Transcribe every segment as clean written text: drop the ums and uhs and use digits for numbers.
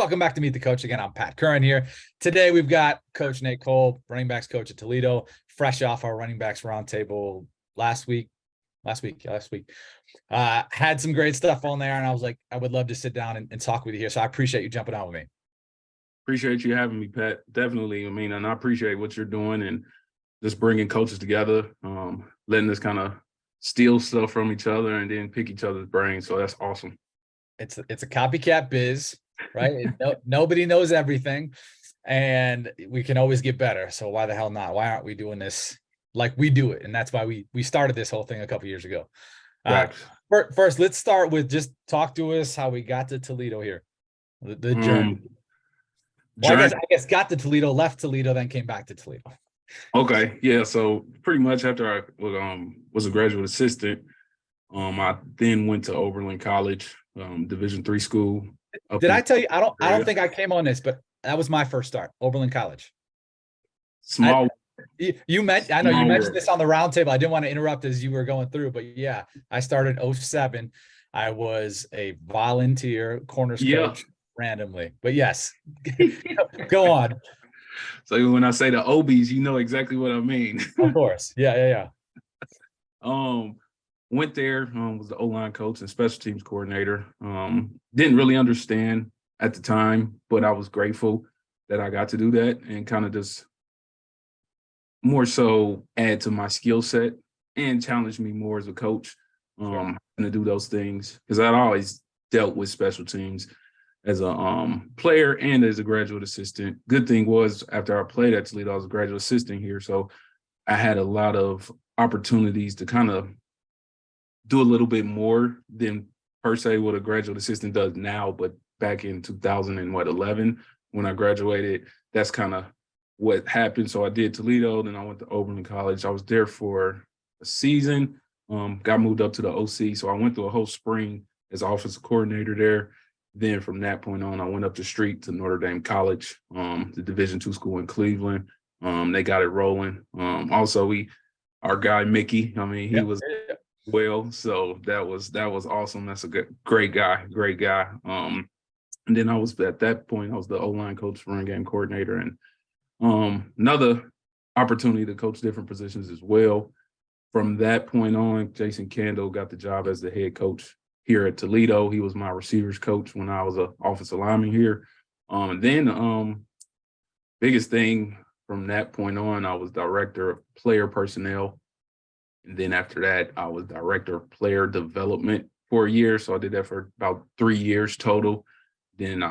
Welcome back to Meet the Coach again. I'm Pat Curran here. Today we've got Coach Nate Cole, running backs coach at Toledo, fresh off our running backs roundtable last week. Had some great stuff on there, and I was like, I would love to sit down and talk with you here. So I appreciate you jumping on with me. Appreciate you having me, Pat. Definitely. And I appreciate what you're doing and just bringing coaches together, letting us kind of steal stuff from each other and then pick each other's brains. So that's awesome. It's a copycat biz, right? Nobody knows everything, and we can always get better. So why the hell not? Why aren't we doing this like we do it? And that's why we started this whole thing a couple years ago. First, let's start with just talk to us how we got to Toledo here. The journey. Well, I guess got to Toledo, left Toledo, then came back to Toledo. Okay, yeah. So pretty much after I was a graduate assistant, I then went to Oberlin College, Division III school. Did I tell you? I don't think I came on this, but that was my first start, Oberlin College. You mentioned this on the roundtable. I didn't want to interrupt as you were going through, but yeah, I started in 2007. I was a volunteer corners coach randomly, but yes, go on. So when I say the OBs, you know exactly what I mean. Of course. Yeah. Went there, was the O-line coach and special teams coordinator. Didn't really understand at the time, but I was grateful that I got to do that and kind of just more so add to my skill set and challenge me more as a coach to do those things, because I'd always dealt with special teams as a player and as a graduate assistant. Good thing was after I played at Toledo, I was a graduate assistant here, so I had a lot of opportunities to kind of do a little bit more than per se what a graduate assistant does now. But back in 2011, when I graduated, that's kind of what happened. So I did Toledo, then I went to Oberlin College. I was there for a season, got moved up to the OC. So I went through a whole spring as offensive coordinator there. Then from that point on, I went up the street to Notre Dame College, the Division II school in Cleveland. They got it rolling. Also, our guy Mickey, he was well, so that was awesome. That's a great guy. And then I was at that point, I was the O-line coach, run game coordinator, and another opportunity to coach different positions as well. From that point on, Jason Candle got the job as the head coach here at Toledo. He was my receivers coach when I was an offensive lineman here. And then biggest thing from that point on, I was director of player personnel. And then after that, I was director of player development for a year. So I did that for about 3 years total. Then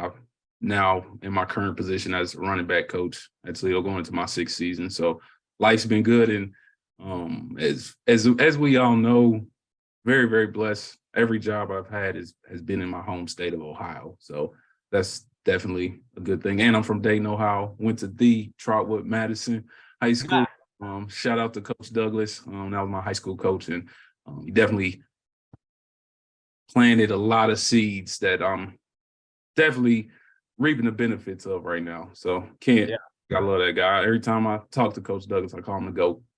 now in my current position as a running back coach at Toledo, going into my 6th season. So life's been good. And as we all know, very, very blessed. Every job I've had has been in my home state of Ohio. So that's definitely a good thing. And I'm from Dayton, Ohio. Went to the Trotwood Madison High School. Shout out to Coach Douglas. That was my high school coach. And he definitely planted a lot of seeds that I'm definitely reaping the benefits of right now. So I love that guy. Every time I talk to Coach Douglas, I call him the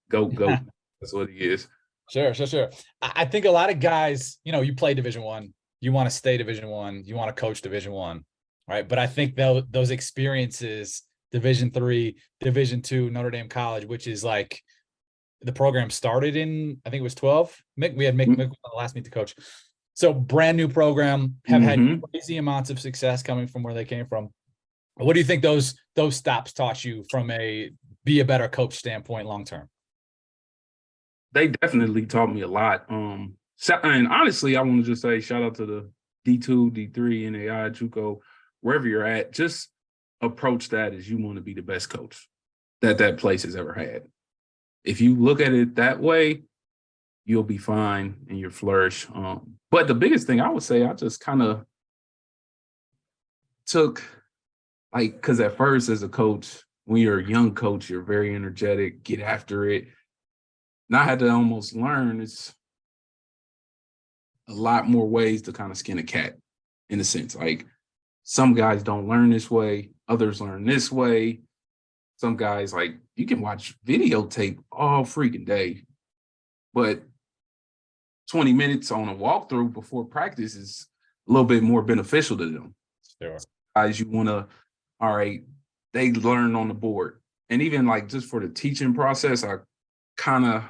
GOAT. That's what he is. Sure. I think a lot of guys, you play Division I, you want to stay Division I, you want to coach Division I, right? But I think those experiences, Division III, Division II, Notre Dame College, which is like the program started in, I think it was 12. We had Mick on the last Meet the Coach. So brand new program, have had crazy amounts of success coming from where they came from. What do you think those stops taught you from a be a better coach standpoint long term? They definitely taught me a lot. And honestly, I want to just say shout out to the D2, D3, NAI, JUCO, wherever you're at. Just approach that as you want to be the best coach that place has ever had. If you look at it that way, you'll be fine and you'll flourish. But the biggest thing I would say, I just kind of took, because at first as a coach, when you're a young coach, you're very energetic, get after it. And I had to almost learn it's a lot more ways to kind of skin a cat, in a sense. Like some guys don't learn this way, others learn this way. Some guys, like, you can watch videotape all freaking day, but 20 minutes on a walkthrough before practice is a little bit more beneficial to them. Sure. guys you want to, all right, they learn on the board. And even like just for the teaching process, I kind of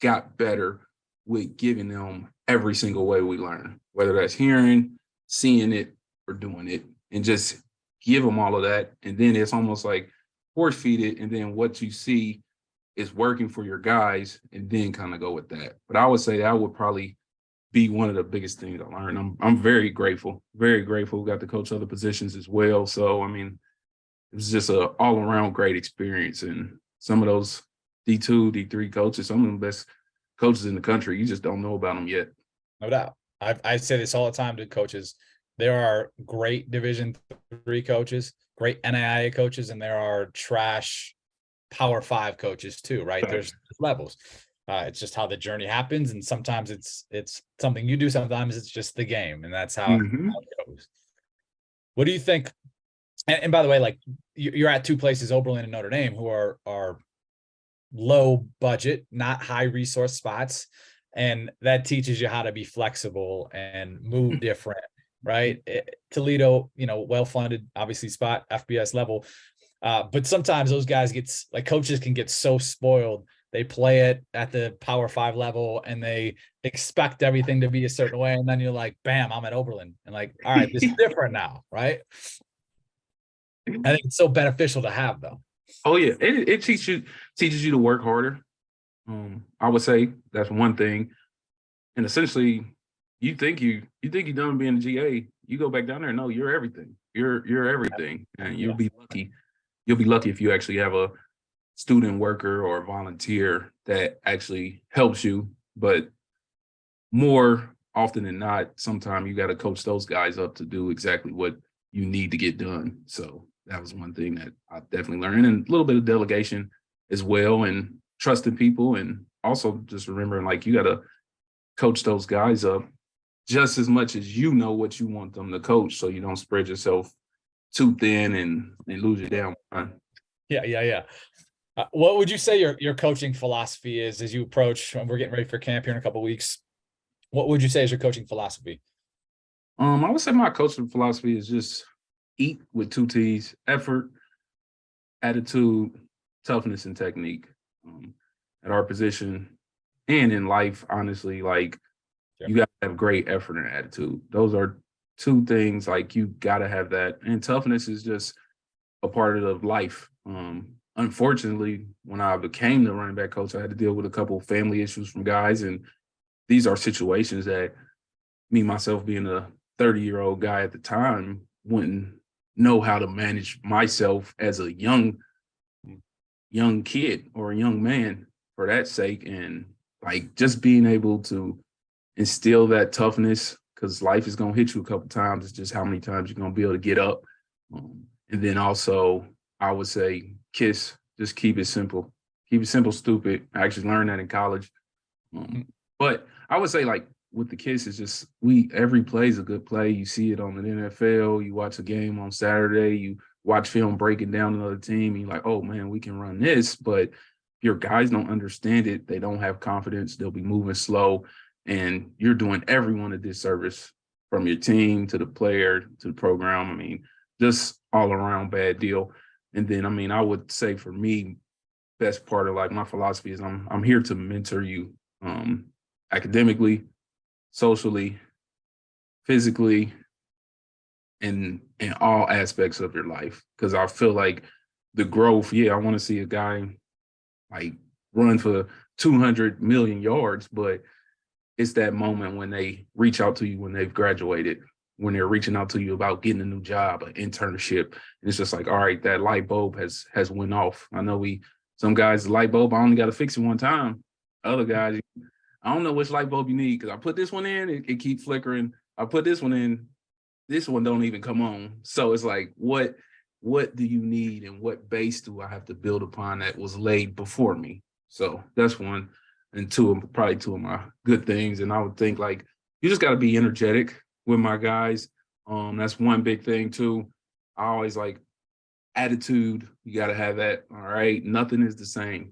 got better with giving them every single way we learn, whether that's hearing, seeing it, or doing it, and just give them all of that. And then it's almost like force feed it. And then what you see is working for your guys, and then kind of go with that. But I would say that would probably be one of the biggest things I learned. I'm very grateful, very grateful. Got to coach other positions as well. So, I mean, it was just a all around great experience. And some of those D2, D3 coaches, some of the best coaches in the country, you just don't know about them yet. No doubt. I say this all the time to coaches. There are great Division III coaches, great NAIA coaches, and there are trash Power 5 coaches too, right? There's levels. It's just how the journey happens, and sometimes it's something you do, sometimes it's just the game, and that's how it goes. What do you think? And by the way, like you're at two places, Oberlin and Notre Dame, who are low budget, not high resource spots, and that teaches you how to be flexible and move different, right? Toledo, well funded, obviously spot, FBS level. But sometimes those guys coaches can get so spoiled. They play it at the Power 5 level and they expect everything to be a certain way. And then you're like, bam, I'm at Oberlin. And like, all right, this is different now, right? I think it's so beneficial to have, though. Oh yeah, it teaches you to work harder. I would say that's one thing. And essentially, you think you're done being a GA. You go back down there, no, you're everything. You're everything, and you'll be lucky. You'll be lucky if you actually have a student worker or a volunteer that actually helps you. But more often than not, sometimes you got to coach those guys up to do exactly what you need to get done. So that was one thing that I definitely learned, and a little bit of delegation as well, and trusting people, and also just remembering like you got to coach those guys up just as much as you know what you want them to coach, so you don't spread yourself too thin and lose your damn mind. Yeah. What would you say your coaching philosophy is as you approach? We're getting ready for camp here in a couple of weeks. What would you say is your coaching philosophy? I would say my coaching philosophy is just eat with two T's: effort, attitude, toughness, and technique. At our position and in life, honestly, like you got to have great effort and attitude. Those are two things, like you got to have that. And toughness is just a part of life. Unfortunately, when I became the running back coach, I had to deal with a couple of family issues from guys. And these are situations that me, myself being a 30-year-old guy at the time, wouldn't know how to manage myself as a young kid or a young man for that sake. And like just being able to instill that toughness, because life is going to hit you a couple times. It's just how many times you're going to be able to get up. And then also, I would say, just keep it simple. Keep it simple, stupid. I actually learned that in college. But I would say, like, with the KISS, it's just every play is a good play. You see it on the NFL. You watch a game on Saturday. You watch film breaking down another team. You're like, oh, man, we can run this. But your guys don't understand it. They don't have confidence. They'll be moving slow. And you're doing everyone a disservice, from your team to the player to the program. I mean, just all around bad deal. And then, I mean, I would say for me, best part of like my philosophy is I'm here to mentor you academically, socially, physically, and in all aspects of your life. Because I feel like the growth, I want to see a guy like run for 200 million yards, but it's that moment when they reach out to you when they've graduated, when they're reaching out to you about getting a new job, an internship. And it's just like, all right, that light bulb has went off. I know some guys, the light bulb, I only got to fix it one time. Other guys, I don't know which light bulb you need, because I put this one in, it keep flickering. I put this one in, this one don't even come on. So it's like, what do you need, and what base do I have to build upon that was laid before me? So that's one. And probably two of my good things. And I would think, like, you just got to be energetic with my guys. That's one big thing too. I always like attitude. You got to have that. All right. Nothing is the same.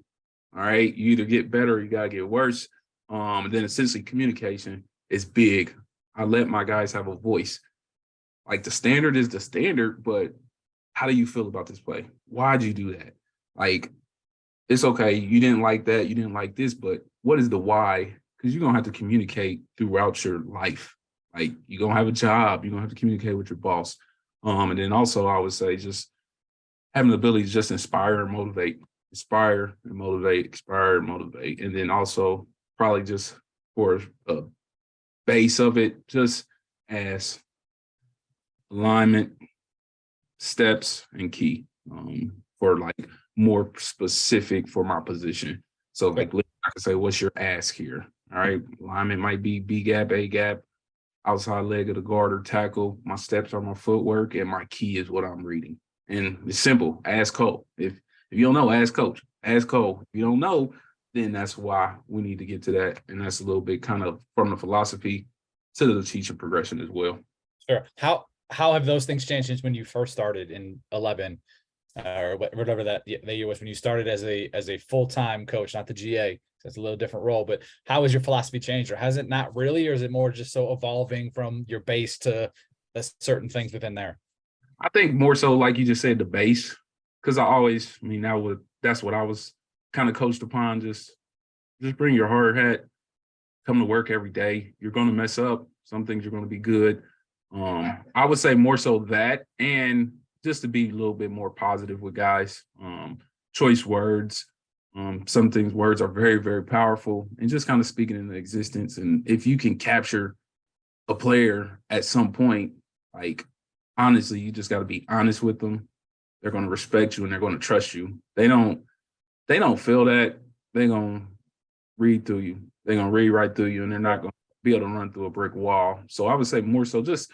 All right. You either get better or you got to get worse. And then essentially communication is big. I let my guys have a voice. Like the standard is the standard, but how do you feel about this play? Why'd you do that? Like, it's okay. You didn't like that. You didn't like this, but what is the why? Because you're going to have to communicate throughout your life. Like, you're going to have a job. You're going to have to communicate with your boss. And then also, I would say just having the ability to just inspire and motivate, inspire and motivate, inspire and motivate. And then also probably just for a base of it, just as alignment, steps, and key for like more specific for my position. So like I can say, what's your ask here? All right. Alignment might be B gap, A gap, outside leg of the guard or tackle. My steps are my footwork, and my key is what I'm reading. And it's simple. Ask Cole. If you don't know, ask coach. Ask Cole. If you don't know, then that's why we need to get to that. And that's a little bit kind of from the philosophy to the teaching progression as well. Sure. How have those things changed since when you first started in 11 or whatever that year was when you started as a full-time coach, not the GA? That's a little different role, but how has your philosophy changed, or has it not really, or is it more just so evolving from your base to certain things within there? I think more so, like you just said, the base, because that's what I was kind of coached upon. Just bring your hard hat, come to work every day. You're going to mess up. Some things are going to be good. I would say more so that, and just to be a little bit more positive with guys. Choice words. Some things, words are very, very powerful, and just kind of speaking into existence. And if you can capture a player at some point, like, honestly, you just got to be honest with them. They're going to respect you and they're going to trust you. They don't feel that. They're going to read through you. They're going to read right through you, and they're not going to be able to run through a brick wall. So I would say more so just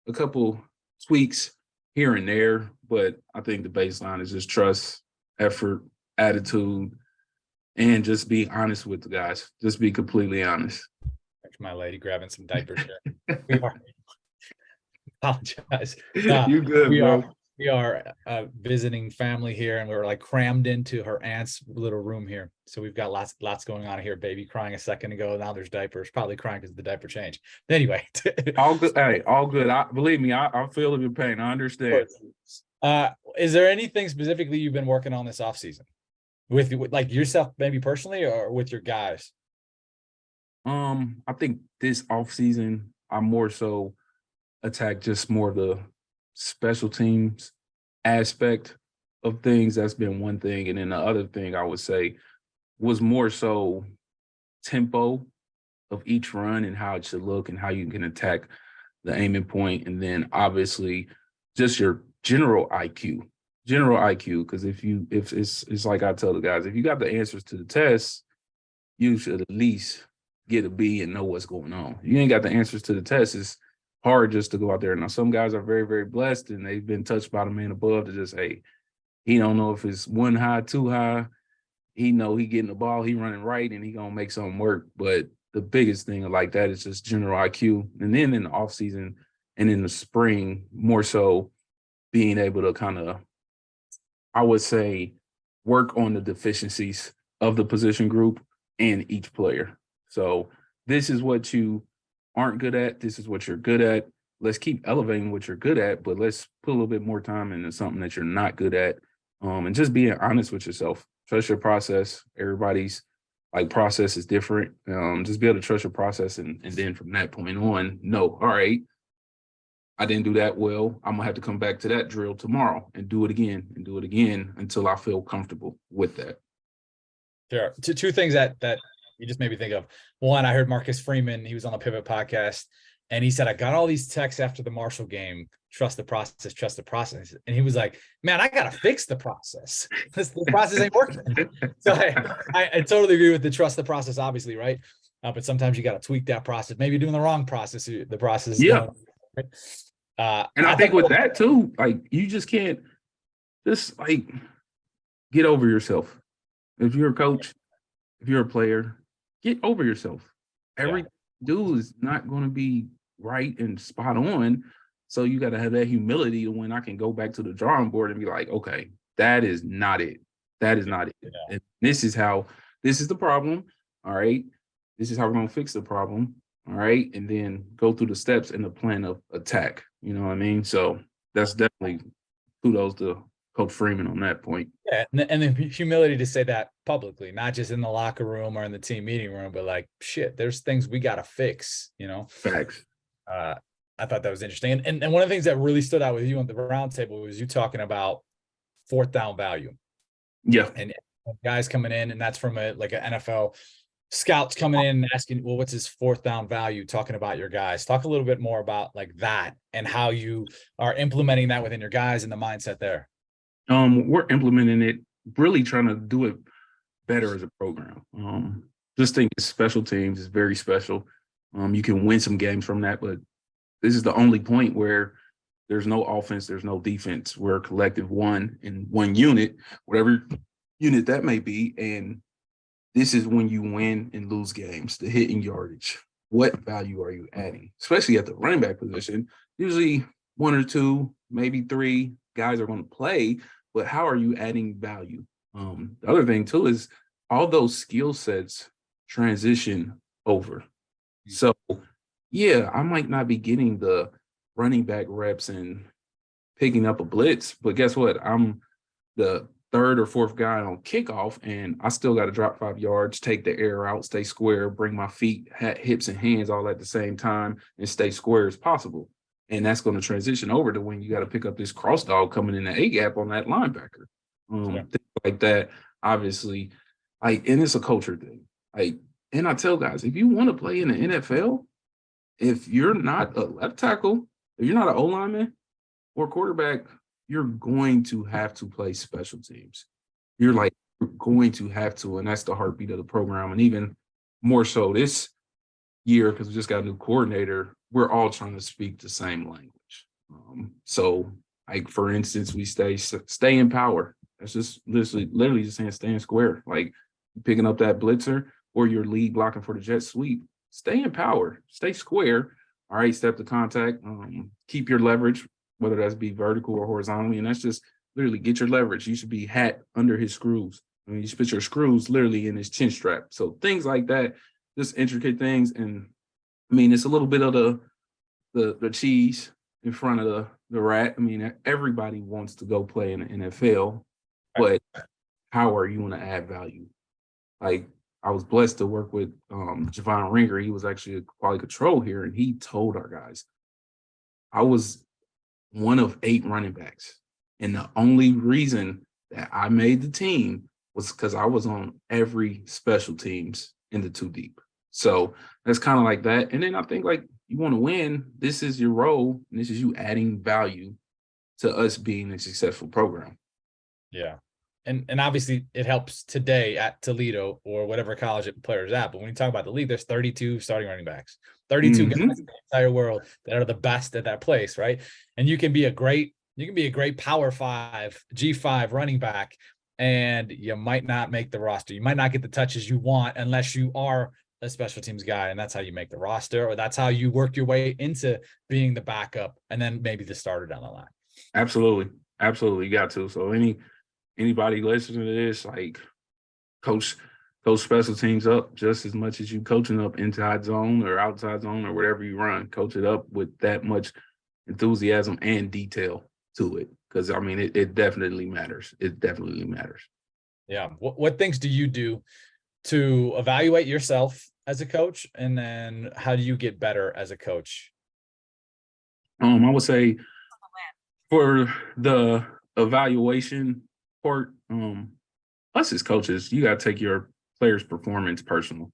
a couple tweaks here and there, but I think the baseline is just trust, effort, attitude, and just be honest with the guys. Just be completely honest. My lady grabbing some diapers here. We are. Apologize. You good, bro. We are visiting family here, and we're like crammed into her aunt's little room here. So we've got lots going on here. Baby crying a second ago. Now there's diapers. Probably crying because of the diaper change. Anyway, all good. Hey, all good. Believe me, I feel your pain. I understand. Is there anything specifically you've been working on this off season with like yourself, maybe personally, or with your guys? I think this off season, I'm more so attack just more the special teams aspect of things. That's been one thing. And then the other thing I would say was more so tempo of each run and how it should look and how you can attack the aiming point. And then obviously just your general IQ. Because if it's like I tell the guys, if you got the answers to the test, you should at least get a B and know what's going on. You ain't got the answers to the test. It's hard just to go out there. Now, some guys are very, very blessed, and they've been touched by the man above to just, hey, he don't know if it's one high, too high. He know he getting the ball, he running right, and he gonna make something work. But the biggest thing like that is just general IQ. And then in the offseason and in the spring, more so being able to kind of, I would say, work on the deficiencies of the position group and each player. So this is what you aren't good at. This is what you're good at. Let's keep elevating what you're good at, but let's put a little bit more time into something that you're not good at. And just being honest with yourself. Trust your process. Everybody's process is different. Just be able to trust your process, and then from that point on, no, all right, I didn't do that well. I'm gonna have to come back to that drill tomorrow and do it again until I feel comfortable with that. Sure. Two things that you just made me think of. One, I heard Marcus Freeman, he was on the Pivot podcast, and he said, I got all these texts after the Marshall game, trust the process, trust the process. And he was like, man, I got to fix the process. The process ain't working. So I totally agree with the trust the process, obviously, right? But sometimes you got to tweak that process. Maybe you're doing the wrong process. The process is yeah. And I think with that too, you just can't just get over yourself. If you're a coach, if you're a player, get over yourself. Every dude is not going to be right and spot on. So you got to have that humility to when I can go back to the drawing board and be like, okay, that is not it. That is not it. Yeah. And this is the problem. All right. This is how we're going to fix the problem. all right, and then go through the steps in the plan of attack. You know what I mean? So that's definitely kudos to Coach Freeman on that point. Yeah, and the humility to say that publicly, not just in the locker room or in the team meeting room, but like, shit, there's things we got to fix, you know? Facts. Uh, I thought that was interesting. And one of the things that really stood out with you on the roundtable was you talking about fourth down value Yeah. and guys coming in, and that's from like an NFL scouts coming in and asking, well, what's his fourth down value? Talking about your guys. Talk a little bit more about like that and how you are implementing that within your guys and the mindset there. We're implementing it, really trying to do it better as a program. Just think special teams is very special. You can win some games from that, but this is the only point where there's no offense, there's no defense. We're a collective one in one unit, whatever unit that may be. And this is when you win and lose games, the hitting yardage. What value are you adding? Especially at the running back position. Usually one or two, maybe three guys are going to play, but how are you adding value? The other thing too is all those skill sets transition over. So yeah, I might not be getting the running back reps and picking up a blitz, but guess what? I'm the third or fourth guy on kickoff, and I still got to drop 5 yards, take the air out, stay square, bring my feet, hips, and hands all at the same time, and stay square as possible. And that's going to transition over to when you got to pick up this cross dog coming in the A gap on that linebacker. Things like that, obviously, and it's a culture thing. And I tell guys, if you want to play in the NFL, if you're not a left tackle, if you're not an O-lineman or quarterback, you're going to have to play special teams. You're going to have to, and that's the heartbeat of the program. And even more so this year, because we just got a new coordinator, we're all trying to speak the same language. So, for instance, we stay in power. That's just literally just saying stay in square. Like picking up that blitzer or your lead blocking for the jet sweep. Stay in power. Stay square. All right, step to contact. Keep your leverage, whether that's be vertical or horizontally. And that's just literally get your leverage. You should be hat under his screws. I mean, you should put your screws literally in his chin strap. So things like that, just intricate things. And I mean, it's a little bit of the cheese in front of the rat. I mean, everybody wants to go play in the NFL, but how are you going to add value? Like, I was blessed to work with Javon Ringer. He was actually a quality control here, and he told our guys, I was one of 8 running backs. And the only reason that I made the team was because I was on every special teams in the 2 deep. So that's kind of like that. And then I think like you want to win, this is your role, and this is you adding value to us being a successful program. Yeah. And obviously it helps today at Toledo or whatever college players at. But when you talk about the league, there's 32 starting running backs, 32 guys in the entire world that are the best at that place, right? And you can be a great Power 5, G5 running back, and you might not make the roster. You might not get the touches you want unless you are a special teams guy, and that's how you make the roster, or that's how you work your way into being the backup and then maybe the starter down the line. Absolutely. You got to. So anybody listening to this, like coach special teams up just as much as you coaching up inside zone or outside zone or whatever you run. Coach it up with that much enthusiasm and detail to it. Because I mean, it definitely matters. It definitely matters. Yeah. What things do you do to evaluate yourself as a coach, and then how do you get better as a coach? I would say for the evaluation part, us as coaches, you got to take your players' performance personal,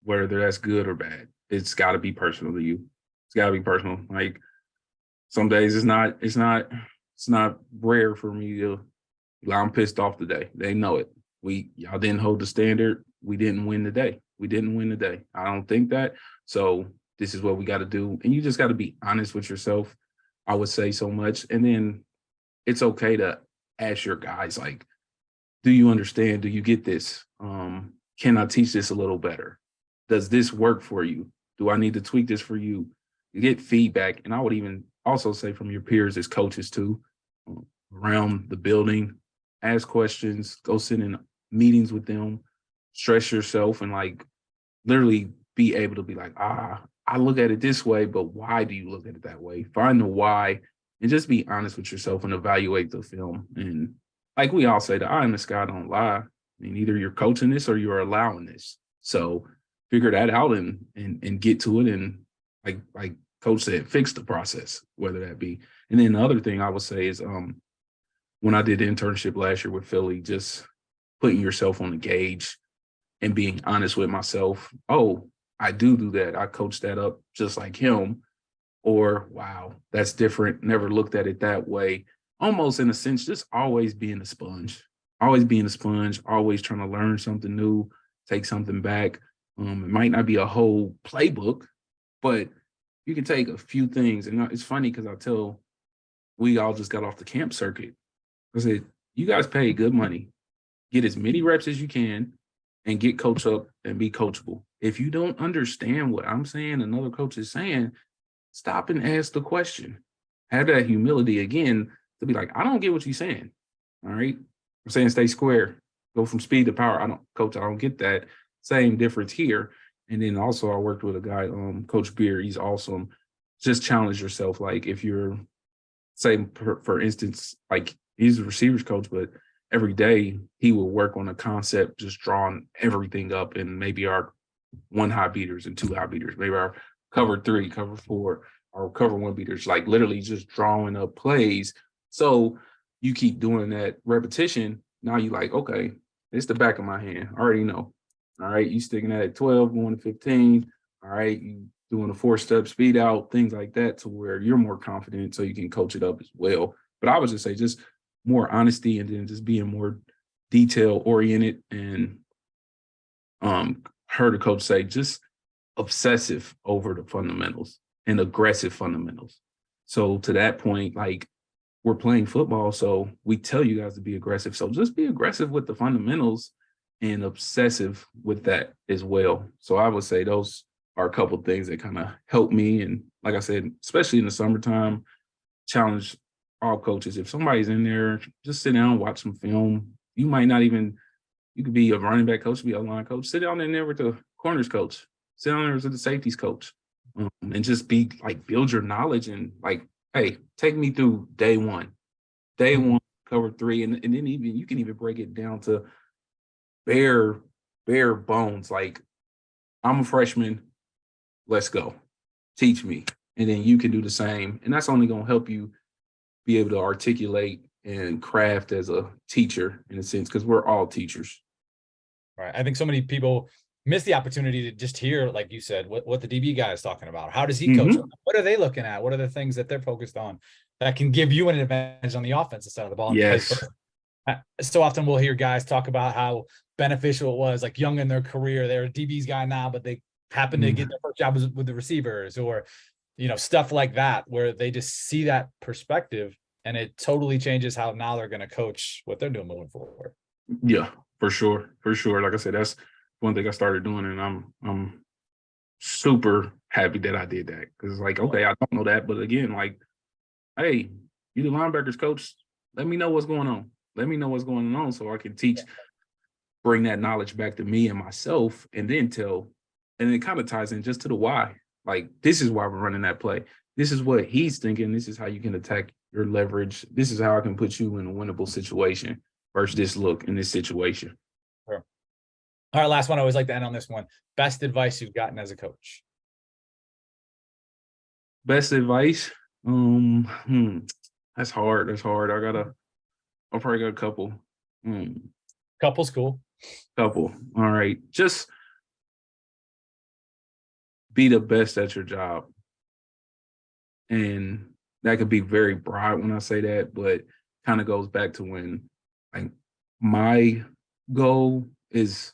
whether that's good or bad. It's got to be personal to you. It's got to be personal. Like some days it's not rare for me to, I'm pissed off today. They know it. Y'all didn't hold the standard. We didn't win the day. I don't think that. So this is what we got to do. And you just got to be honest with yourself, I would say so much. And then it's okay to ask your guys, like, do you understand? Do you get this? Can I teach this a little better? Does this work for you? Do I need to tweak this for you? You get feedback. And I would even also say from your peers as coaches too, around the building, ask questions, go sit in meetings with them, stress yourself, and like literally be able to be like, I look at it this way, but why do you look at it that way? Find the why and just be honest with yourself and evaluate the film. And like we all say, the eye in the sky don't lie. I mean, either you're coaching this or you're allowing this. So figure that out and get to it. And like Coach said, fix the process, whether that be. And then the other thing I would say is when I did the internship last year with Philly, just putting yourself on the gauge and being honest with myself. Oh, I do that. I coach that up just like him. Or, wow, that's different. Never looked at it that way. Almost in a sense, just always being a sponge, always trying to learn something new, take something back. It might not be a whole playbook, but you can take a few things. And it's funny because we all just got off the camp circuit. I said, you guys pay good money. Get as many reps as you can and get coached up and be coachable. If you don't understand what I'm saying, another coach is saying, stop and ask the question. Have that humility again to be like, I don't get what you're saying. All right. I'm saying stay square, go from speed to power. I don't get that. Same difference here. And then also I worked with a guy, Coach Beer. He's awesome. Just challenge yourself. Like if you're, say, for instance, like he's a receivers coach, but every day he will work on a concept, just drawing everything up and maybe our 1 high beaters and 2 high beaters, maybe our cover 3, cover 4, or cover 1 beaters, like literally just drawing up plays. So you keep doing that repetition. Now you like, okay, it's the back of my hand. I already know. All right, you sticking that at 12, going to 15. All right, you doing a 4-step speed out, things like that, to where you're more confident so you can coach it up as well. But I would just say just more honesty and then just being more detail oriented. And heard a coach say just obsessive over the fundamentals and aggressive fundamentals. So to that point, like we're playing football, so we tell you guys to be aggressive. So just be aggressive with the fundamentals and obsessive with that as well. So I would say those are a couple of things that kind of help me. And like I said, especially in the summertime, challenge all coaches. If somebody's in there, just sit down, watch some film. You might not even, you could be a running back coach, be a line coach. Sit down in there with the corners coach. Sit down there with the safeties coach. And just be like, build your knowledge and like, hey, take me through day one, cover 3. And then even, you can even break it down to bare bones. Like, I'm a freshman, let's go. Teach me. And then you can do the same. And that's only going to help you be able to articulate and craft as a teacher in a sense, because we're all teachers. Right. I think so many people miss the opportunity to just hear, like you said, what the DB guy is talking about. How does he coach? What are they looking at? What are the things that they're focused on that can give you an advantage on the offensive side of the ball? And vice versa. So often we'll hear guys talk about how beneficial it was, like young in their career. They're a DB's guy now, but they happen to get their first job with the receivers, or, you know, stuff like that, where they just see that perspective and it totally changes how now they're going to coach what they're doing moving forward. Yeah, for sure. Like I said, that's one thing I started doing, and I'm super happy that I did that, because it's like, okay, I don't know that, but again, like, hey, you the linebackers coach, let me know what's going on. Let me know what's going on so I can teach, bring that knowledge back to me and myself, and then and it kind of ties in just to the why. Like, this is why we're running that play. This is what he's thinking. This is how you can attack your leverage. This is how I can put you in a winnable situation versus this look in this situation. Sure. All right, last one. I always like to end on this one. Best advice you've gotten as a coach? Best advice? That's hard. I'll probably got a couple. Couple's cool. Couple. All right. Just be the best at your job. And that could be very broad when I say that, but kind of goes back to when, like, my goal is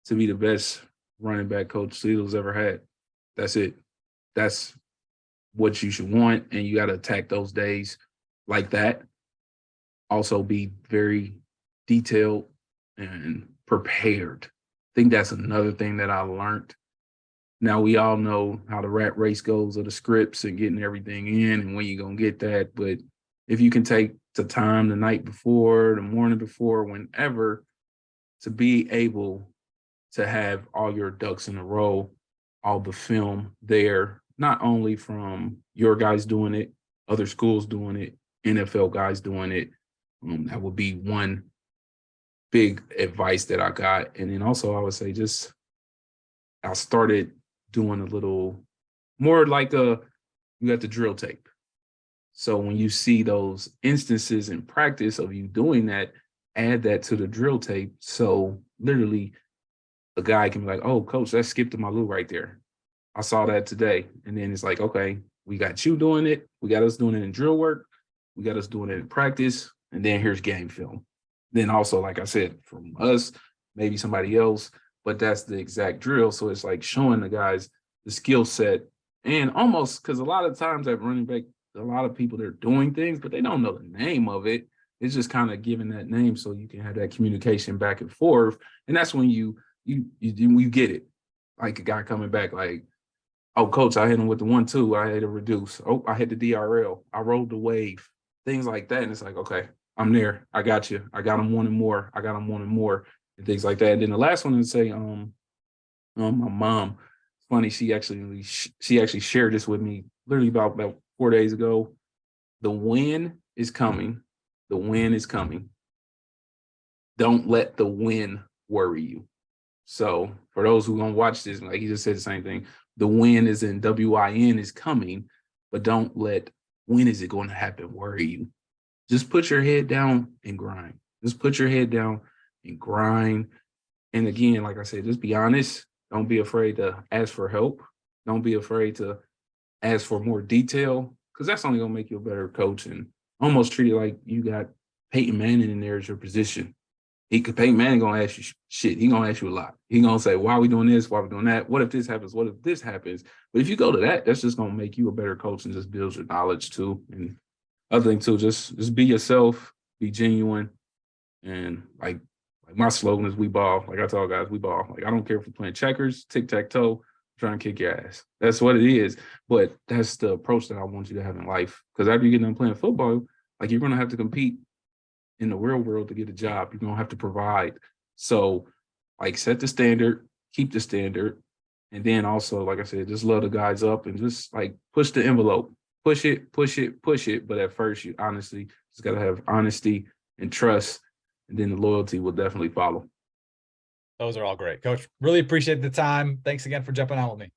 to be the best running back coach Toledo's ever had. That's it. That's what you should want. And you got to attack those days like that. Also be very detailed and prepared. I think that's another thing that I learned. Now, we all know how the rat race goes of the scripts and getting everything in and when you're going to get that. But if you can take the time the night before, the morning before, whenever, to be able to have all your ducks in a row, all the film there, not only from your guys doing it, other schools doing it, NFL guys doing it. That would be one big advice that I got. And then also I would say I started doing a little more like you got the drill tape. So when you see those instances in practice of you doing that, add that to the drill tape. So literally a guy can be like, oh, coach, that skipped to my loo right there. I saw that today. And then it's like, okay, we got you doing it. We got us doing it in drill work. We got us doing it in practice. And then here's game film. Then also, like I said, from us, maybe somebody else, but that's the exact drill. So it's like showing the guys the skill set, and almost, because a lot of times at running back, a lot of people, they're doing things, but they don't know the name of it. It's just kind of giving that name so you can have that communication back and forth. And that's when you get it. Like a guy coming back like, oh, coach, I hit him with the 1-2. I had to reduce. Oh, I hit the DRL. I rolled the wave. Things like that. And it's like, okay, I'm there. I got you. I got him wanting more. I got him wanting more, and things like that. And then the last one is say, my mom. It's funny. She actually shared this with me literally about 4 days ago. The win is coming. The win is coming. Don't let the win worry you. So for those who gonna watch this, like he just said the same thing. The win is in WIN is coming, but don't let when is it going to happen worry you. Just put your head down and grind. Just put your head down and grind. And again, like I said, just be honest. Don't be afraid to ask for help. Don't be afraid to ask for more detail, because that's only gonna make you a better coach. And almost treat it like you got Peyton Manning in there as your position. Peyton Manning gonna ask you shit. He gonna ask you a lot. He gonna say, why are we doing this? Why are we doing that? What if this happens? What if this happens? But if you go to that, that's just gonna make you a better coach and just builds your knowledge too. And other thing too, just be yourself, be genuine. And like my slogan is we ball. Like I tell guys, we ball. Like I don't care if we're playing checkers, tic-tac-toe, trying to kick your ass. That's what it is. But that's the approach that I want you to have in life. Because after you get done playing football, like you're gonna have to compete in the real world to get a job. You're gonna have to provide. So like set the standard, keep the standard. And then also, like I said, just love the guys up and just like push the envelope. Push it, push it, push it. But at first you honestly just gotta have honesty and trust. And then the loyalty will definitely follow. Those are all great, Coach. Really appreciate the time. Thanks again for jumping on with me.